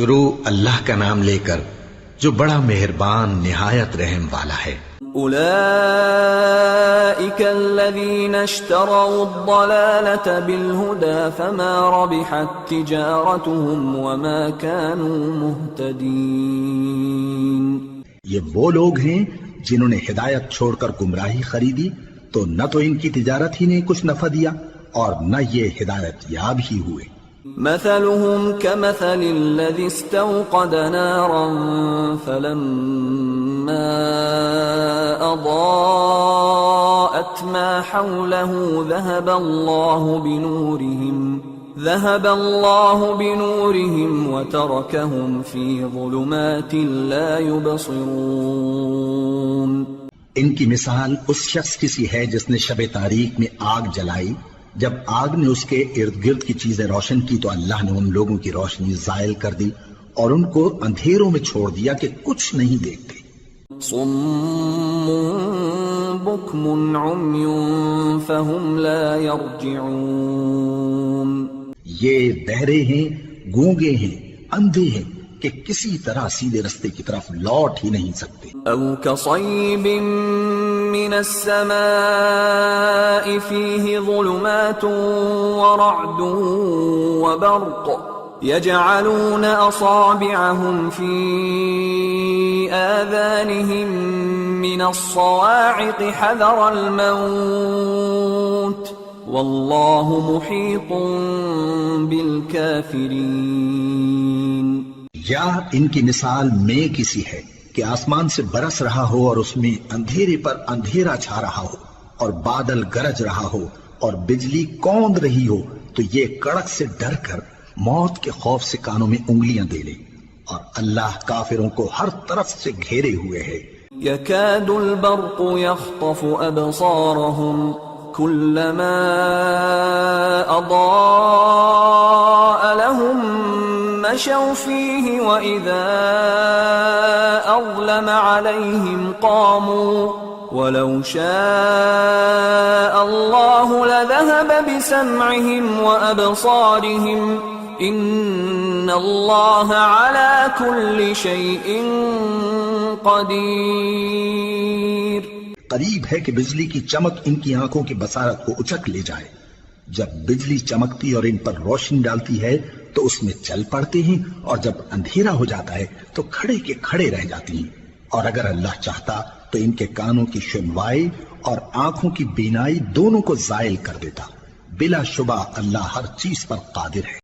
شروع اللہ کا نام لے کر جو بڑا مہربان نہایت رحم والا ہے۔ أولئك الذين اشتروا الضلالة بالهدى فما ربحت تجارتهم وما كانوا مهتدين۔ یہ وہ لوگ ہیں جنہوں نے ہدایت چھوڑ کر گمراہی خریدی تو نہ تو ان کی تجارت ہی نے کچھ نفع دیا اور نہ یہ ہدایت یاب ہی ہوئے۔ مثلهم كمثل الذي استوقد نارا فلما أضاءت ما حوله ذهب الله بنورهم وتركهم في ظلمات لا يبصرون۔ ان کی مثال اس شخص کی سی ہے جس نے شب تاریک میں آگ جلائی، جب آگ نے اس کے ارد گرد کی چیزیں روشن کی تو اللہ نے ان لوگوں کی روشنی زائل کر دی اور ان کو اندھیروں میں چھوڑ دیا کہ کچھ نہیں دیکھتے۔ صم بكم عمي فهم لا يرجعون۔ یہ بہرے ہیں، گونگے ہیں، اندھے ہیں کہ کسی طرح سیدھے رستے کی طرف لوٹ ہی نہیں سکتے۔ او كصيب من السماء فيه ظلمات ورعد وبرق يجعلون أصابعهم في آذانهم من الصواعق حذر الموت والله محيط بالكافرين۔ یا ان کی مثال میں کسی ہے کہ آسمان سے برس رہا ہو اور اس میں اندھیرے پر اندھیرا چھا رہا ہو اور بادل گرج رہا ہو اور بجلی کوند رہی ہو تو یہ کڑک سے ڈر کر موت کے خوف سے کانوں میں انگلیاں دے لے، اور اللہ کافروں کو ہر طرف سے گھیرے ہوئے ہے۔ يكاد البرق يخطف أبصارهم كلما أضاء لهم مشوا فيه وإذا أظلم عليهم قاموا ولو شاء الله لذهب بسمعهم وأبصارهم إن الله على كل شيء قدير۔ قریب ہے کہ بجلی کی چمک ان کی آنکھوں کی بصارت کو اچک لے جائے۔ جب بجلی چمکتی اور ان پر روشنی ڈالتی ہے تو اس میں چل پڑتے ہیں، اور جب اندھیرا ہو جاتا ہے تو کھڑے کے کھڑے رہ جاتی ہیں، اور اگر اللہ چاہتا تو ان کے کانوں کی سنوائی اور آنکھوں کی بینائی دونوں کو زائل کر دیتا۔ بلا شبہ اللہ ہر چیز پر قادر ہے۔